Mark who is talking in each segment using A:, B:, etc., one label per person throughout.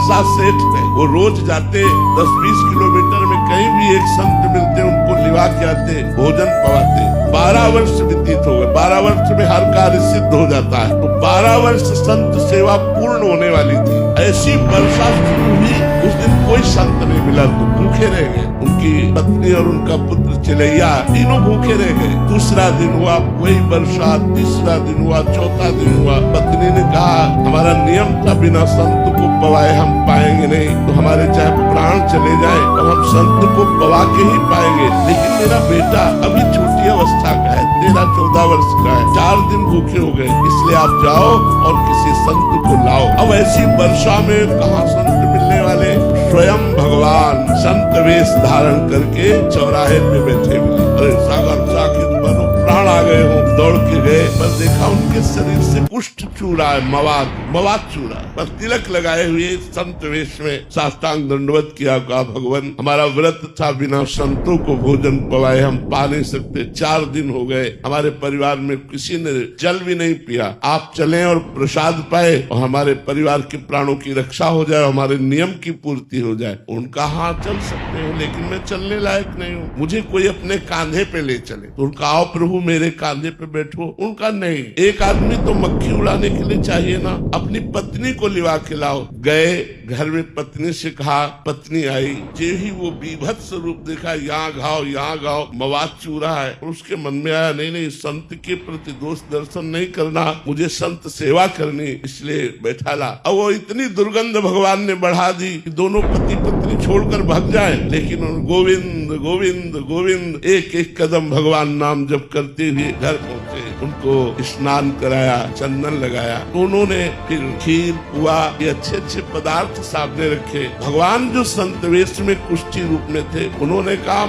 A: बरसा सेठ थे, वो रोज जाते 10-20 किलोमीटर में कहीं भी एक संत मिलते उनको लिवा के आते, भोजन पवाते। 12 वर्ष व्यतीत हो गए। 12 वर्ष में हर कार्य सिद्ध हो जाता है। तो 12 वर्ष संत सेवा पूर्ण होने वाली थी। ऐसी वर्षा शुरू हुई, उस दिन कोई संत नहीं मिला तो भूखे रह गए। उनकी पत्नी और उनका पुत्र चिलैया तीनों भूखे रह गए। दूसरा दिन हुआ वही वर्षा, तीसरा दिन हुआ, चौथा दिन हुआ। पत्नी ने कहा हमारा नियम था बिना संत को पवाए हम पाएंगे नहीं, तो हमारे चाहे प्राण चले जाए तो हम संत को पवा के ही पाएंगे। लेकिन मेरा बेटा अभी छोटी अवस्था का है, 13-14 वर्ष का है, 4 दिन भूखे हो गए, इसलिए आप जाओ और किसी संत को लाओ। अब ऐसी वर्षा में कहाँ संत मिलने वाले? स्वयं भगवान संत वेश धारण करके चौराहे पे बैठे मिले। अरे सागर साकित बनो, प्राण आ गए हो, दौड़ के गए, बस देखा उनके शरीर से पुष्ट चूरा है, मवाद चूरा, बस तिलक लगाए हुए संत वेश में साष्टांग दंडवत किया। कहा भगवान हमारा व्रत था, बिना संतों को भोजन पवाए हम पा नहीं सकते। 4 दिन हो गए, हमारे परिवार में किसी ने जल भी नहीं पिया। आप चलें और प्रसाद पाए और हमारे परिवार के प्राणों की रक्षा हो जाए, हमारे नियम की पूर्ति हो जाए। उनका हाँ चल सकते हो, लेकिन मैं चलने लायक नहीं हूँ, मुझे कोई अपने कांधे पे ले चले। तो उनका आओ प्रभु मेरे कांधे पे बैठो। उनका नहीं, एक आदमी तो मक्खी उड़ाने के लिए चाहिए ना, अपनी पत्नी को लिवा के लाओ। गए, घर में पत्नी से कहा, पत्नी आई, जे ही वो बीभत्स रूप देखा, यहाँ घाव मवाद चूरा है। और उसके मन में आया नहीं संत के प्रति दोष दर्शन नहीं करना, मुझे संत सेवा करनी, इसलिए बैठा ला। अब वो इतनी दुर्गंध भगवान ने बढ़ा दी कि दोनों पति पत्नी छोड़कर भाग जाए, लेकिन गोविंद गोविंद गोविंद एक एक कदम भगवान नाम जप करते हुए घर पहुँचे। उनको स्नान कराया, चंदन लगाया। उन्होंने फिर खीर पुआ ये अच्छे पदार्थ सामने रखे। भगवान जो संत वेश में कुष्ठी रूप में थे, उन्होंने कहा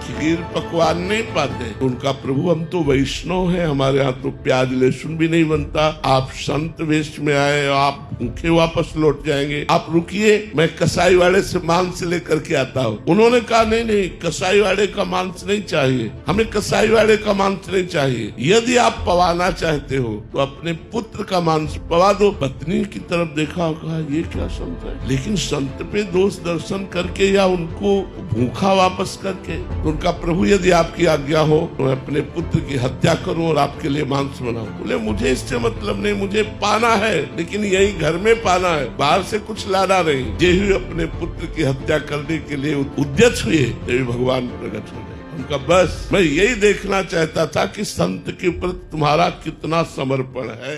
A: खीर पकवान नहीं पाते। उनका प्रभु हम तो वैष्णव हैं, हमारे यहाँ तो प्याज लहसुन भी नहीं बनता। आप संत वेश में आए, आप भूखे वापस लौट जाएंगे, आप रुकिए, मैं कसाई वाले से मांस लेकर के आता हूँ। उन्होंने कहा नहीं कसाई वाले का मांस नहीं चाहिए, हमें कसाई वाले का मांस नहीं चाहिए। यदि आप पवाना चाहते हो तो अपने पुत्र का मांस पवा दो। पत्नी की तरफ देखा, कहा ये क्या संत है, लेकिन संत पे दोष दर्शन करके या उनको भूखा वापस करके। तो उनका प्रभु यदि आपकी आज्ञा हो तो मैं अपने पुत्र की हत्या करूं और आपके लिए मांस बनाऊं। बोले मुझे इससे मतलब नहीं, मुझे पाना है, लेकिन यही घर में पाना है, बाहर से कुछ लाना नहीं। जे ही अपने पुत्र की हत्या करने के लिए उद्यत हुए, देवी भगवान प्रकट हो गए। उनका बस मैं यही देखना चाहता था कि संत के प्रति तुम्हारा कितना समर्पण है।